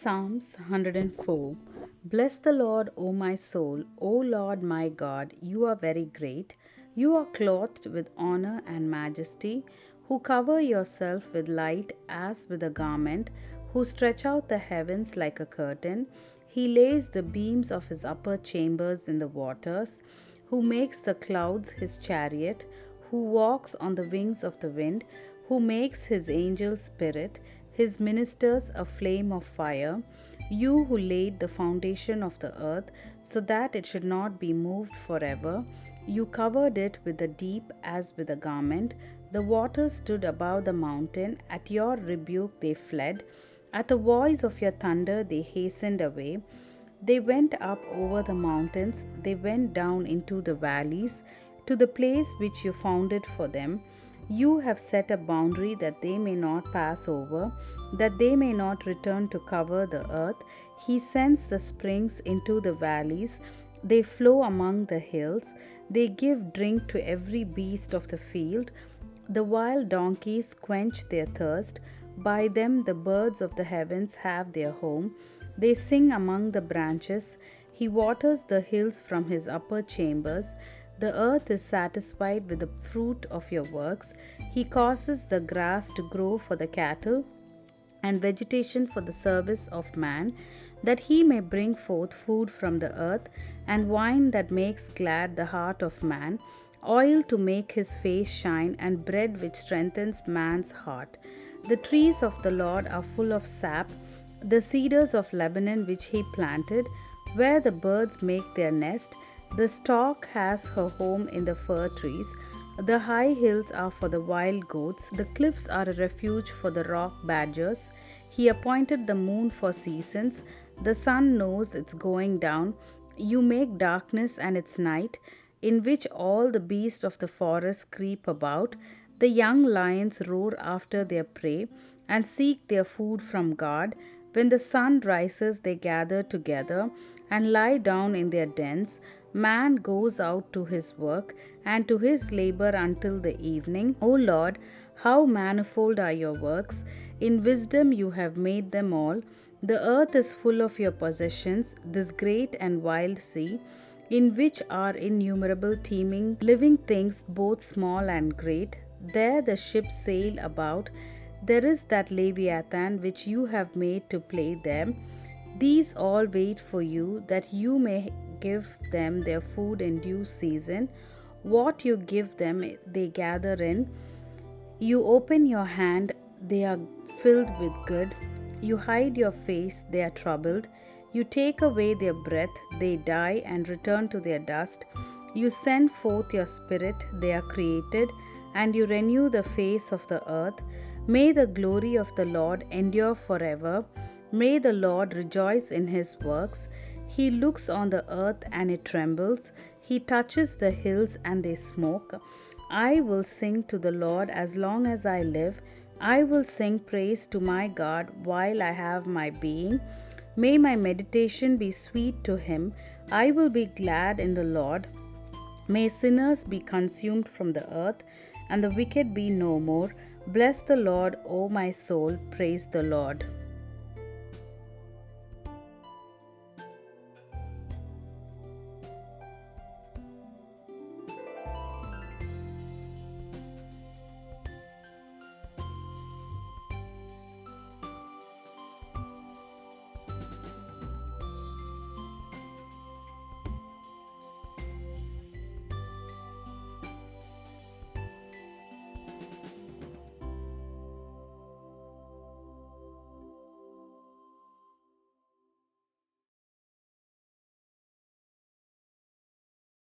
Psalms 104. Bless the Lord, O my soul. O Lord my God, you are very great. You are clothed with honor and majesty, who cover yourself with light as with a garment, who stretch out the heavens like a curtain. He lays the beams of his upper chambers in the waters, who makes the clouds his chariot, who walks on the wings of the wind, who makes his angels spirit, his ministers a flame of fire. You who laid the foundation of the earth so that it should not be moved forever. You covered it with the deep as with a garment. The waters stood above the mountain. At your rebuke they fled. At the voice of your thunder they hastened away. They went up over the mountains, they went down into the valleys, to the place which you founded for them. You have set a boundary that they may not pass over, that they may not return to cover the earth. He sends the springs into the valleys, they flow among the hills, they give drink to every beast of the field. The wild donkeys quench their thirst, by them the birds of the heavens have their home. They sing among the branches. He waters the hills from his upper chambers. The earth is satisfied with the fruit of your works. He causes the grass to grow for the cattle and vegetation for the service of man, that he may bring forth food from the earth, and wine that makes glad the heart of man, oil to make his face shine, and bread which strengthens man's heart. The trees of the Lord are full of sap, the cedars of Lebanon which he planted, where the birds make their nest. The stork has her home in the fir trees. The high hills are for the wild goats, the cliffs are a refuge for the rock badgers. He appointed the moon for seasons, the sun knows its going down. You make darkness and its night, in which all the beasts of the forest creep about. The young lions roar after their prey and seek their food from God. When the sun rises, they gather together and lie down in their dens. Man goes out to his work and to his labor until the evening. O Lord, how manifold are your works! In wisdom you have made them all. The earth is full of your possessions, this great and wild sea, in which are innumerable teeming living things, both small and great. There the ships sail about. There is that Leviathan which you have made to play them. These all wait for you, that you may give them their food in due season. What you give them, they gather in. You open your hand, they are filled with good. You hide your face, they are troubled. You take away their breath, they die and return to their dust. You send forth your spirit, they are created, and you renew the face of the earth. May the glory of the Lord endure forever. May the Lord rejoice in his works. He looks on the earth and it trembles. He touches the hills and they smoke. I will sing to the Lord as long as I live. I will sing praise to my God while I have my being. May my meditation be sweet to him. I will be glad in the Lord. May sinners be consumed from the earth, and the wicked be no more. Bless the Lord, O my soul. Praise the Lord.